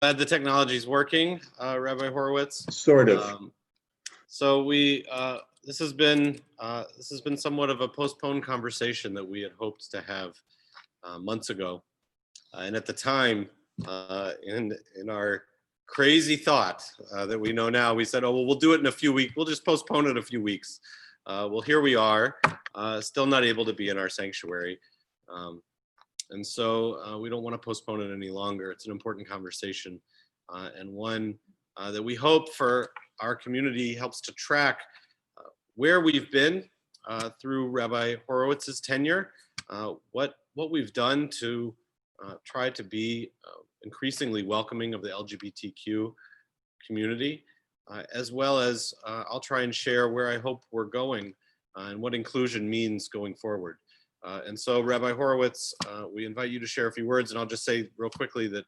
Glad the technology is working, Rabbi Horowitz. Sort of. So this has been somewhat of a postponed conversation that we had hoped to have months ago, and at the time, in our crazy thought that we know now, we said, "Oh well, we'll do it in a few weeks. We'll just postpone it a few weeks." Well, here we are, still not able to be in our sanctuary. And so we don't want to postpone it any longer. It's an important conversation and one that we hope for our community helps to track where we've been through Rabbi Horowitz's tenure, what we've done to try to be increasingly welcoming of the LGBTQ community, as well as I'll try and share where I hope we're going and what inclusion means going forward. And so, Rabbi Horowitz, we invite you to share a few words, and I'll just say real quickly that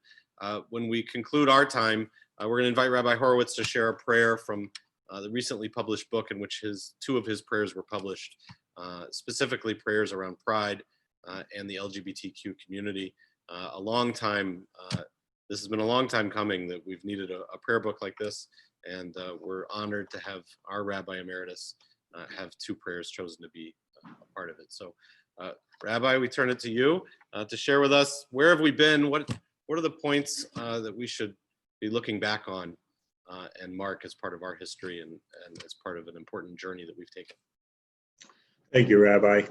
when we conclude our time, we're going to invite Rabbi Horowitz to share a prayer from the recently published book in which two of his prayers were published, specifically prayers around pride and the LGBTQ community. This has been a long time coming that we've needed a prayer book like this, and we're honored to have our Rabbi Emeritus have two prayers chosen to be a part of it. So. Rabbi, we turn it to you to share with us, where have we been? What are the points that we should be looking back on and mark as part of our history and as part of an important journey that we've taken? Thank you, Rabbi.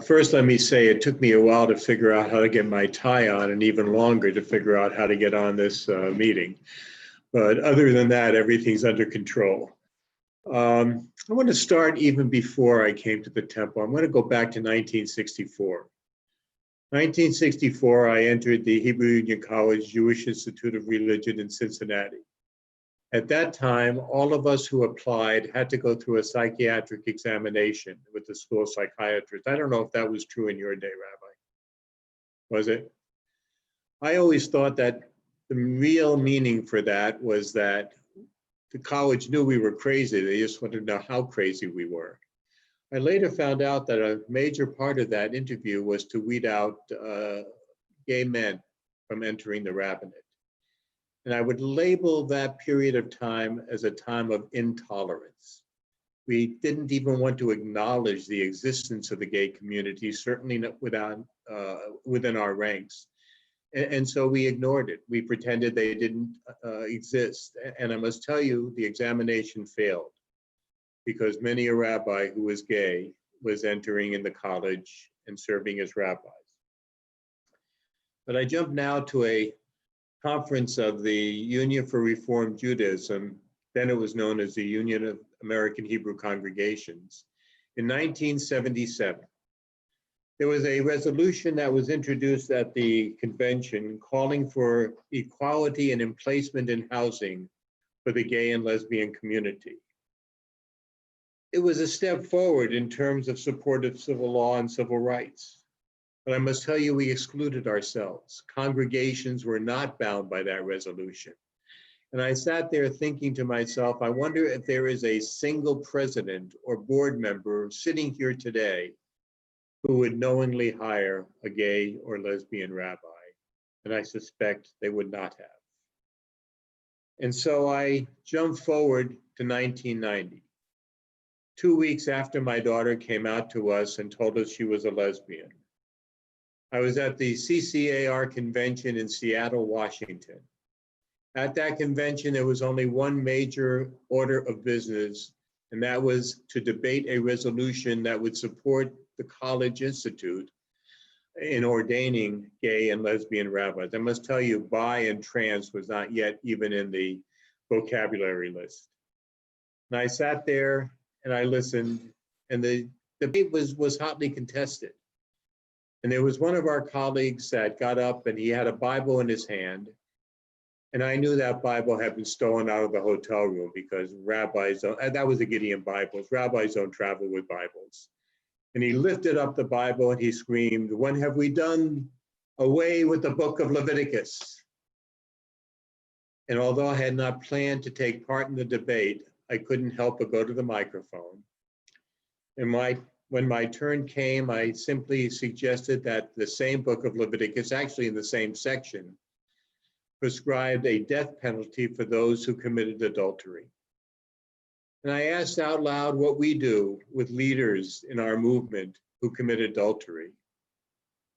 First, let me say it took me a while to figure out how to get my tie on, and even longer to figure out how to get on this meeting. But other than that, everything's under control. I want to start even before I came to the temple. I'm going to go back to 1964. 1964, I entered the Hebrew Union College Jewish Institute of Religion in Cincinnati. At that time, all of us who applied had to go through a psychiatric examination with the school psychiatrist. I don't know if that was true in your day, Rabbi. Was it? I always thought that the real meaning for that was that the college knew we were crazy. They just wanted to know how crazy we were. I later found out that a major part of that interview was to weed out gay men from entering the rabbinate. And I would label that period of time as a time of intolerance. We didn't even want to acknowledge the existence of the gay community, certainly not within our ranks. And so we ignored it. We pretended they didn't exist. And I must tell you, the examination failed because many a rabbi who was gay was entering in the college and serving as rabbis. But I jump now to a conference of the Union for Reform Judaism, then it was known as the Union of American Hebrew Congregations, in 1977. There was a resolution that was introduced at the convention calling for equality and emplacement in housing for the gay and lesbian community. It was a step forward in terms of support of civil law and civil rights. But I must tell you, we excluded ourselves. Congregations were not bound by that resolution. And I sat there thinking to myself, I wonder if there is a single president or board member sitting here today who would knowingly hire a gay or lesbian rabbi. And I suspect they would not have. And so I jumped forward to 1990. 2 weeks after my daughter came out to us and told us she was a lesbian. I was at the CCAR convention in Seattle, Washington. At that convention, there was only one major order of business, and that was to debate a resolution that would support the College Institute in ordaining gay and lesbian rabbis. I must tell you, bi and trans was not yet even in the vocabulary list. And I sat there and I listened, and the debate was hotly contested. And there was one of our colleagues that got up and he had a Bible in his hand. And I knew that Bible had been stolen out of the hotel room because rabbis don't, that was the Gideon Bibles, rabbis don't travel with Bibles. And he lifted up the Bible and he screamed, "When have we done away with the book of Leviticus?" And although I had not planned to take part in the debate, I couldn't help but go to the microphone. And when my turn came, I simply suggested that the same book of Leviticus, actually in the same section, prescribed a death penalty for those who committed adultery. And I asked out loud what we do with leaders in our movement who commit adultery.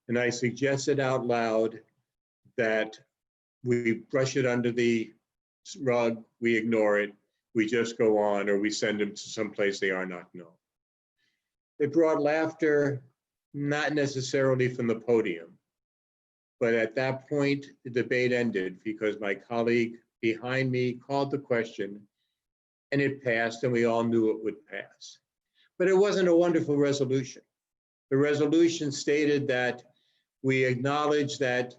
And I suggested out loud that we brush it under the rug, we ignore it, we just go on, or we send them to someplace they are not known. It brought laughter, not necessarily from the podium, but at that point, the debate ended because my colleague behind me called the question and it passed, and we all knew it would pass. But it wasn't a wonderful resolution. The resolution stated that we acknowledge that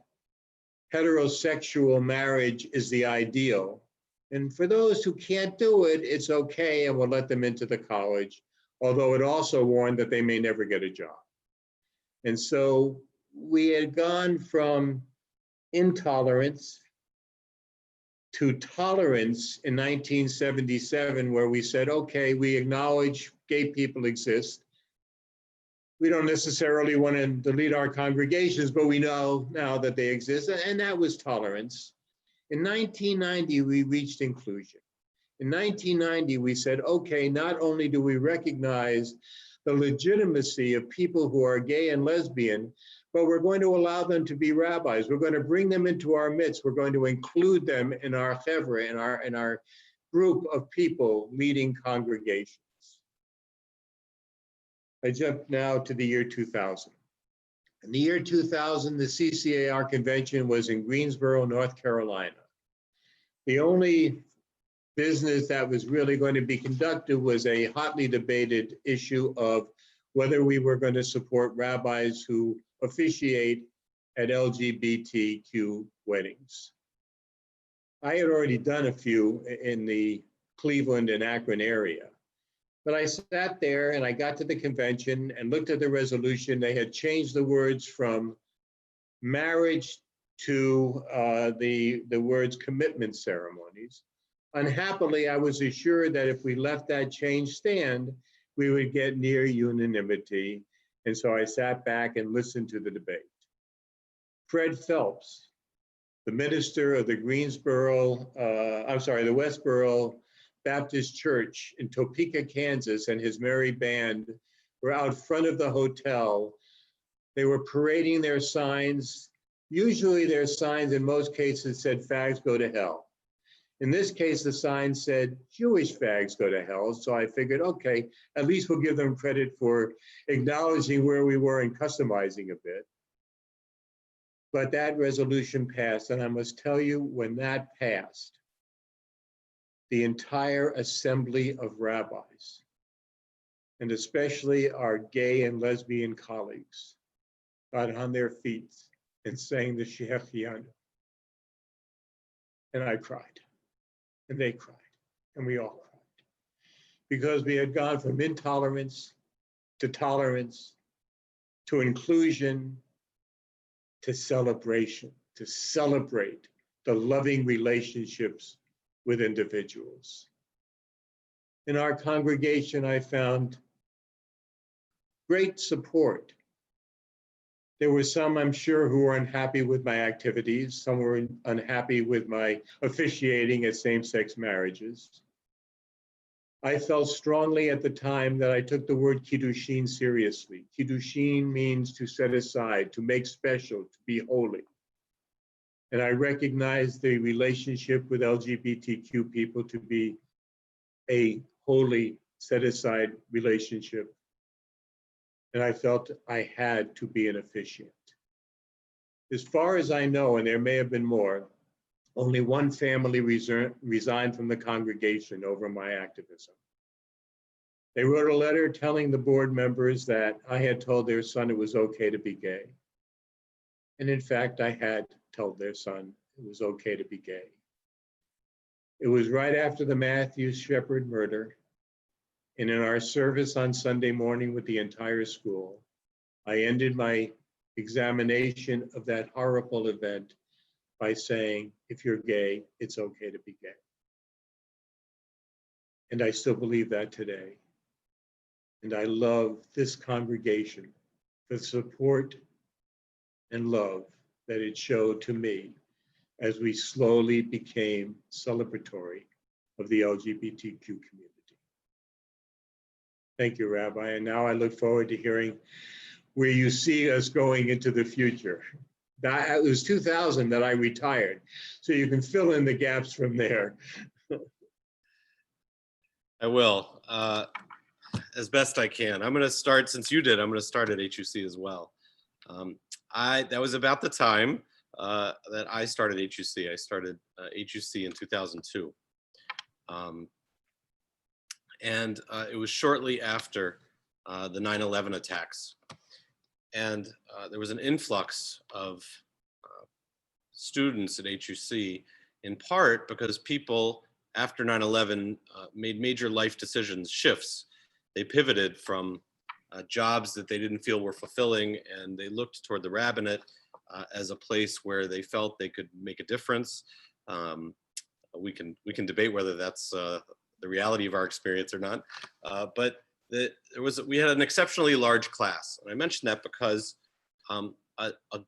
heterosexual marriage is the ideal. And for those who can't do it, it's okay, and we'll let them into the college, although it also warned that they may never get a job. And so we had gone from intolerance to tolerance in 1977, where we said, okay, we acknowledge gay people exist. We don't necessarily want to delete our congregations, but we know now that they exist, and that was tolerance. In 1990, we reached inclusion. In 1990, we said, okay, not only do we recognize the legitimacy of people who are gay and lesbian, but we're going to allow them to be rabbis. We're going to bring them into our midst. We're going to include them in our chevra, in our group of people leading congregations. I jump now to the year 2000. In the year 2000, the CCAR convention was in Greensboro, North Carolina. The only business that was really going to be conducted was a hotly debated issue of whether we were going to support rabbis who officiate at LGBTQ weddings. I had already done a few in the Cleveland and Akron area, but I sat there and I got to the convention and looked at the resolution. They had changed the words from marriage to the words commitment ceremonies. Unhappily, I was assured that if we left that change stand, we would get near unanimity. And so I sat back and listened to the debate. Fred Phelps, the minister of the the Westboro Baptist Church in Topeka, Kansas, and his merry band were out front of the hotel. They were parading their signs. Usually their signs in most cases said, "Fags go to hell." In this case, the sign said, "Jewish fags go to hell." So I figured, okay, at least we'll give them credit for acknowledging where we were and customizing a bit. But that resolution passed, and I must tell you, when that passed, the entire assembly of rabbis, and especially our gay and lesbian colleagues, got on their feet and sang the Shehechianu. And I cried. And they cried, and we all cried, because we had gone from intolerance to tolerance to inclusion to celebration, to celebrate the loving relationships with individuals. In our congregation, I found great support. There were some, I'm sure, who were unhappy with my activities. Some were unhappy with my officiating at same-sex marriages. I felt strongly at the time that I took the word kiddushin seriously. Kiddushin means to set aside, to make special, to be holy. And I recognized the relationship with LGBTQ people to be a holy, set-aside relationship. And I felt I had to be an officiant. As far as I know, and there may have been more, only one family resigned from the congregation over my activism. They wrote a letter telling the board members that I had told their son it was okay to be gay. And in fact, I had told their son it was okay to be gay. It was right after the Matthew Shepard murder. And in our service on Sunday morning with the entire school, I ended my examination of that horrible event by saying, if you're gay, it's okay to be gay. And I still believe that today. And I love this congregation for the support and love that it showed to me as we slowly became celebratory of the LGBTQ community. Thank you, Rabbi. And now I look forward to hearing where you see us going into the future. It was 2000 that I retired, so you can fill in the gaps from there. I will, as best I can. I'm going to start, since you did, I'm going to start at HUC as well. That was about the time that I started HUC. I started HUC in 2002. And it was shortly after the 9/11 attacks. And there was an influx of students at HUC, in part because people after 9/11 made major life decisions, shifts. They pivoted from jobs that they didn't feel were fulfilling, and they looked toward the rabbinate as a place where they felt they could make a difference. We can debate whether that's the reality of our experience or not, but we had an exceptionally large class, and I mentioned that because a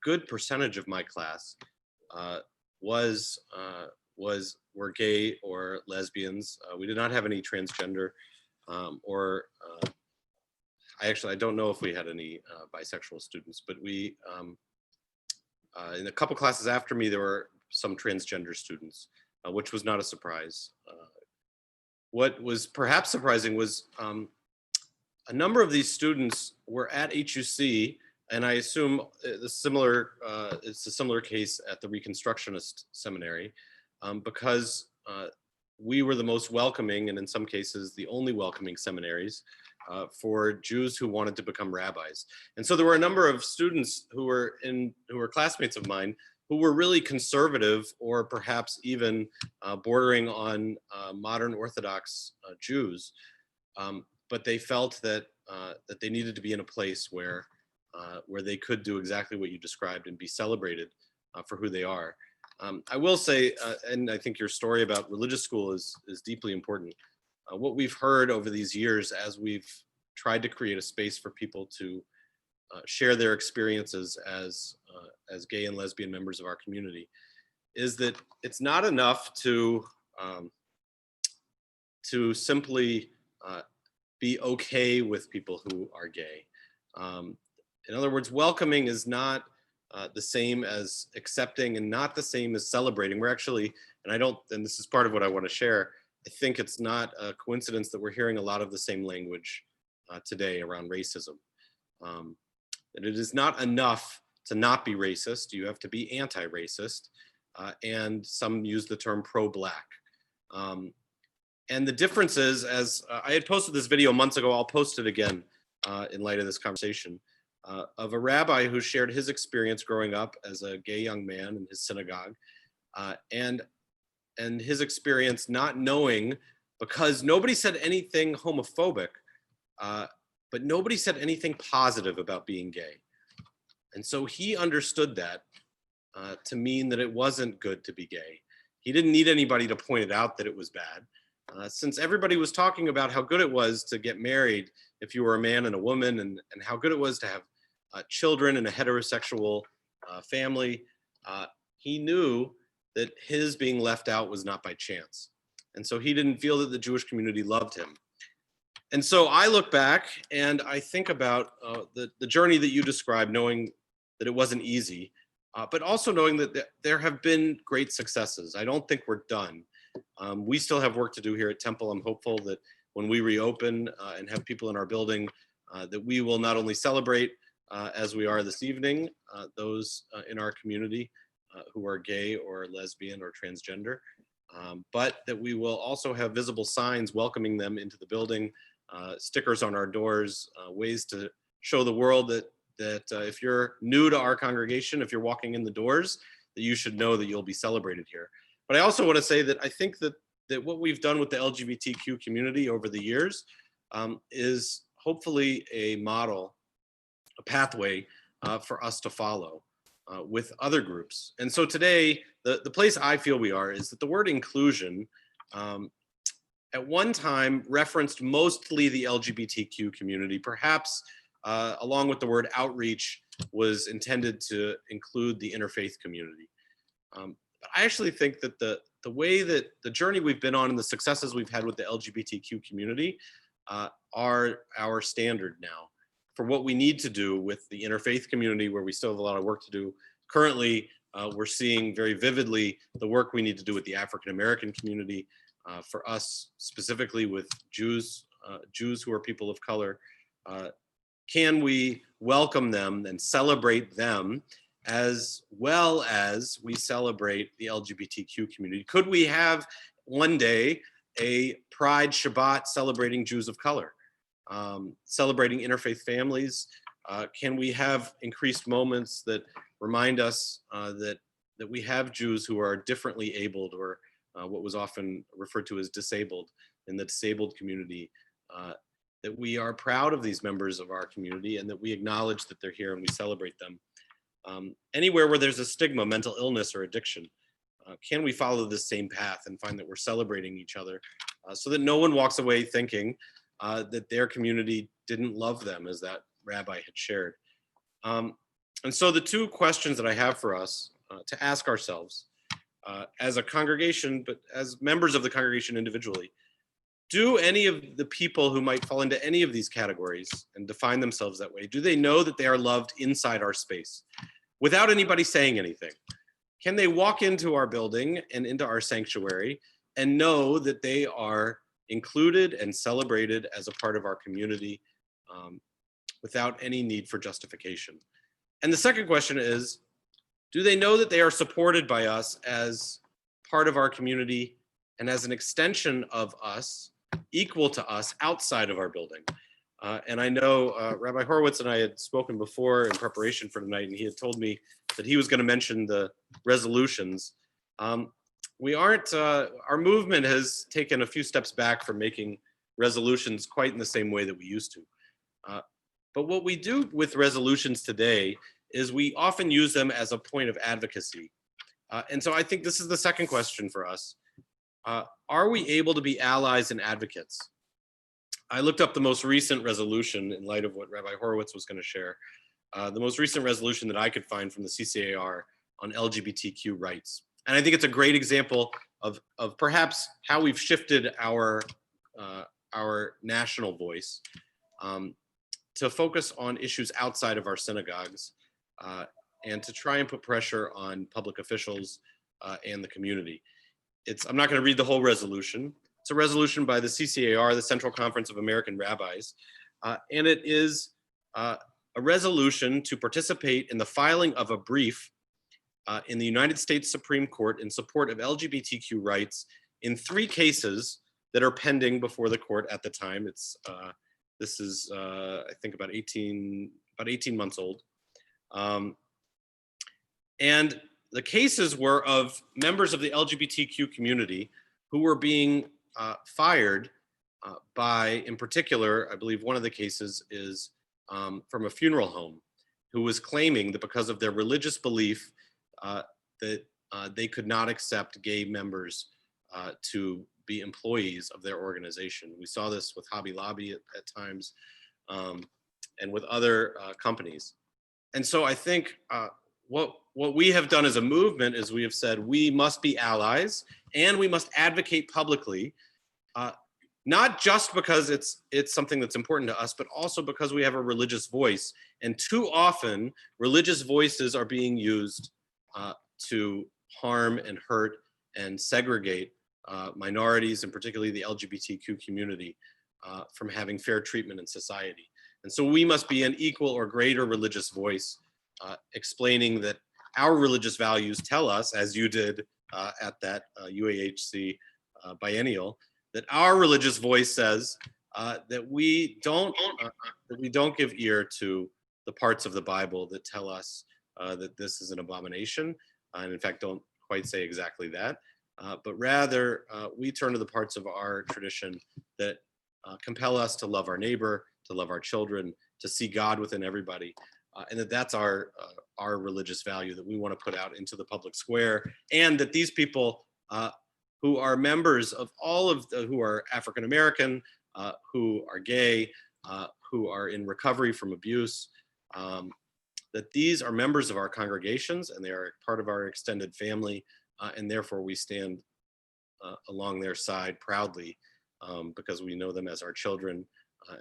good percentage of my class were gay or lesbians. We did not have any transgender, I don't know if we had any bisexual students, but we in a couple classes after me there were some transgender students, which was not a surprise. What was perhaps surprising was a number of these students were at HUC, and I assume it's a similar case at the Reconstructionist Seminary, because we were the most welcoming, and in some cases the only welcoming seminaries for Jews who wanted to become rabbis. And so there were a number of students who were classmates of mine who were really conservative, or perhaps even bordering on modern Orthodox Jews, but they felt that they needed to be in a place where they could do exactly what you described and be celebrated for who they are. I will say, and I think your story about religious school is deeply important. What we've heard over these years as we've tried to create a space for people to share their experiences as gay and lesbian members of our community is that it's not enough to simply be okay with people who are gay. In other words, welcoming is not the same as accepting, and not the same as celebrating. We're actually, and this is part of what I want to share, I think it's not a coincidence that we're hearing a lot of the same language today around racism. That it is not enough to not be racist, you have to be anti-racist, and some use the term pro-Black. And the difference is, as I had posted this video months ago, I'll post it again in light of this conversation, of a rabbi who shared his experience growing up as a gay young man in his synagogue, and his experience not knowing, because nobody said anything homophobic, but nobody said anything positive about being gay. And so he understood that to mean that it wasn't good to be gay. He didn't need anybody to point it out that it was bad. Since everybody was talking about how good it was to get married if you were a man and a woman, and how good it was to have children in a heterosexual family, he knew that his being left out was not by chance. And so he didn't feel that the Jewish community loved him. And so I look back and I think about the journey that you described, knowing that it wasn't easy, but also knowing that there have been great successes. I don't think we're done. We still have work to do here at Temple. I'm hopeful that when we reopen and have people in our building, that we will not only celebrate, as we are this evening, those in our community who are gay or lesbian or transgender, but that we will also have visible signs welcoming them into the building, stickers on our doors, ways to show the world that if you're new to our congregation, if you're walking in the doors, that you should know that you'll be celebrated here. But I also want to say that I think that what we've done with the LGBTQ community over the years is hopefully a model, a pathway for us to follow with other groups. And so today, the place I feel we are is that the word inclusion at one time referenced mostly the LGBTQ community, perhaps along with the word outreach was intended to include the interfaith community. But I actually think that the way that the journey we've been on and the successes we've had with the LGBTQ community are our standard now for what we need to do with the interfaith community, where we still have a lot of work to do. Currently, we're seeing very vividly the work we need to do with the African American community. For us specifically with Jews who are people of color, can we welcome them and celebrate them as well as we celebrate the LGBTQ community? Could we have one day a Pride Shabbat celebrating Jews of color, celebrating interfaith families? Can we have increased moments that remind us that we have Jews who are differently abled, or what was often referred to as disabled in the disabled community, that we are proud of these members of our community and that we acknowledge that they're here and we celebrate them. Anywhere where there's a stigma, mental illness or addiction, can we follow the same path and find that we're celebrating each other so that no one walks away thinking that their community didn't love them, as that rabbi had shared. And so the two questions that I have for us to ask ourselves as a congregation, but as members of the congregation individually, do any of the people who might fall into any of these categories and define themselves that way, do they know that they are loved inside our space without anybody saying anything? Can they walk into our building and into our sanctuary and know that they are included and celebrated as a part of our community without any need for justification? And the second question is, do they know that they are supported by us as part of our community and as an extension of us, equal to us outside of our building? And I know Rabbi Horowitz and I had spoken before in preparation for tonight, and he had told me that he was going to mention the resolutions. We aren't, our movement has taken a few steps back from making resolutions quite in the same way that we used to. But what we do with resolutions today is we often use them as a point of advocacy. And so I think this is the second question for us. Are we able to be allies and advocates? I looked up the most recent resolution in light of what Rabbi Horowitz was going to share. The most recent resolution that I could find from the CCAR on LGBTQ rights. And I think it's a great example of perhaps how we've shifted our national voice to focus on issues outside of our synagogues and to try and put pressure on public officials and the community. I'm not going to read the whole resolution. It's a resolution by the CCAR, the Central Conference of American Rabbis, and it is a resolution to participate in the filing of a brief in the United States Supreme Court in support of LGBTQ rights in 3 cases that are pending before the court at the time. This is I think about 18 months old. And the cases were of members of the LGBTQ community who were being fired by, in particular, I believe one of the cases is from a funeral home, who was claiming that because of their religious belief that they could not accept gay members to be employees of their organization. We saw this with Hobby Lobby at times and with other companies. And so I think what we have done as a movement is we have said we must be allies and we must advocate publicly, not just because it's something that's important to us, but also because we have a religious voice. And too often, religious voices are being used to harm and hurt and segregate minorities, and particularly the LGBTQ community, from having fair treatment in society. And so we must be an equal or greater religious voice, explaining that our religious values tell us, as you did at that UAHC biennial, that our religious voice says that we don't give ear to the parts of the Bible that tell us that this is an abomination, and in fact don't quite say exactly that, but rather we turn to the parts of our tradition that compel us to love our neighbor, to love our children, to see God within everybody, and that's our religious value that we want to put out into the public square, and that these people who are members of all of who are African American, who are gay, who are in recovery from abuse, that these are members of our congregations and they are part of our extended family, and therefore we stand along their side proudly because we know them as our children,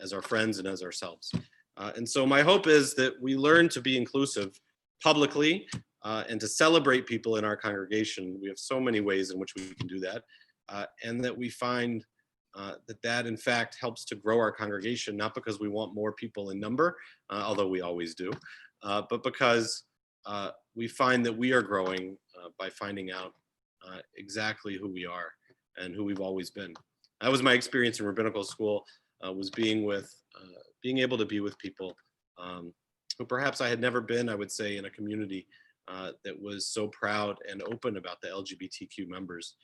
as our friends, and as ourselves. And so my hope is that we learn to be inclusive publicly and to celebrate people in our congregation. We have so many ways in which we can do that, and that we find that in fact helps to grow our congregation, not because we want more people in number, although we always do, but because we find that we are growing by finding out exactly who we are and who we've always been. That was my experience in rabbinical school, was being able to be with people who perhaps I had never been, I would say, in a community that was so proud and open about the LGBTQ members.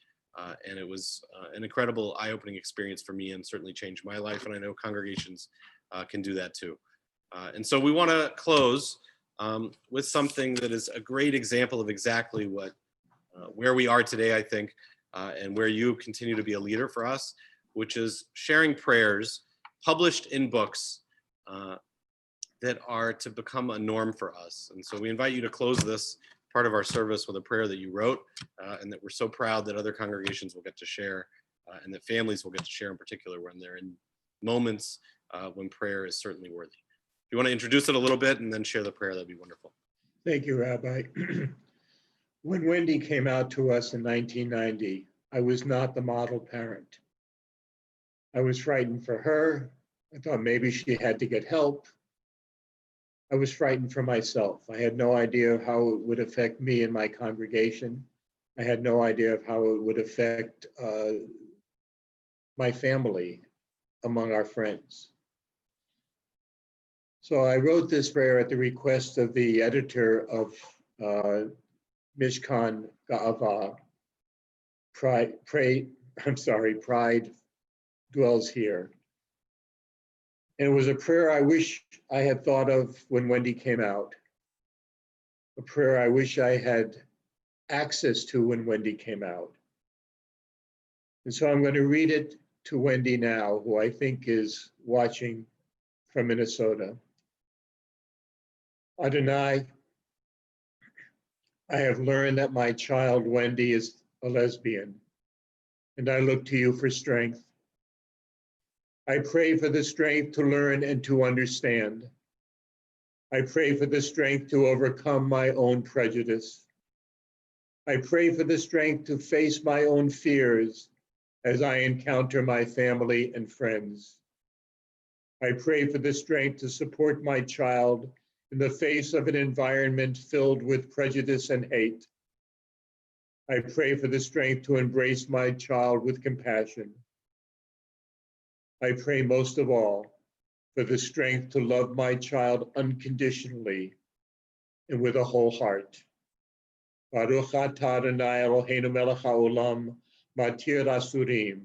And it was an incredible eye-opening experience for me, and certainly changed my life. And I know congregations can do that too. And so we want to close with something that is a great example of exactly where we are today, I think, and where you continue to be a leader for us, which is sharing prayers published in books that are to become a norm for us. And so we invite you to close this part of our service with a prayer that you wrote, and that we're so proud that other congregations will get to share, and that families will get to share in particular when they're in moments when prayer is certainly worthy. If you want to introduce it a little bit and then share the prayer, that'd be wonderful. Thank you, Rabbi. When Wendy came out to us in 1990, I was not the model parent. I was frightened for her. I thought maybe she had to get help. I was frightened for myself. I had no idea of how it would affect me and my congregation. I had no idea of how it would affect my family among our friends. So I wrote this prayer at the request of the editor of Mishkan Ga'ava, Pride Dwells Here. And it was a prayer I wish I had thought of when Wendy came out, a prayer I wish I had access to when Wendy came out. And so I'm going to read it to Wendy now, who I think is watching from Minnesota. Adonai, I have learned that my child Wendy is a lesbian, and I look to you for strength. I pray for the strength to learn and to understand. I pray for the strength to overcome my own prejudice. I pray for the strength to face my own fears as I encounter my family and friends. I pray for the strength to support my child in the face of an environment filled with prejudice and hate. I pray for the strength to embrace my child with compassion. I pray most of all for the strength to love my child unconditionally and with a whole heart. Baruch atah Adonai Eloheinu melech haolam, matir asurim.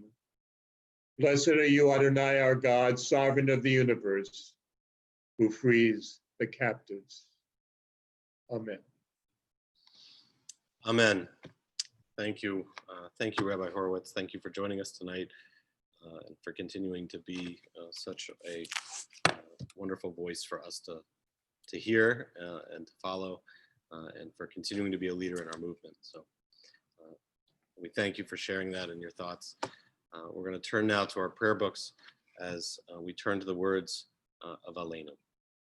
Blessed are you, Adonai, our God, sovereign of the universe, who frees the captives. Amen. Amen. Thank you. Thank you, Rabbi Horowitz. Thank you for joining us tonight and for continuing to be such a wonderful voice for us to hear and to follow, and for continuing to be a leader in our movement. So we thank you for sharing that and your thoughts. We're going to turn now to our prayer books as we turn to the words of Aleinu.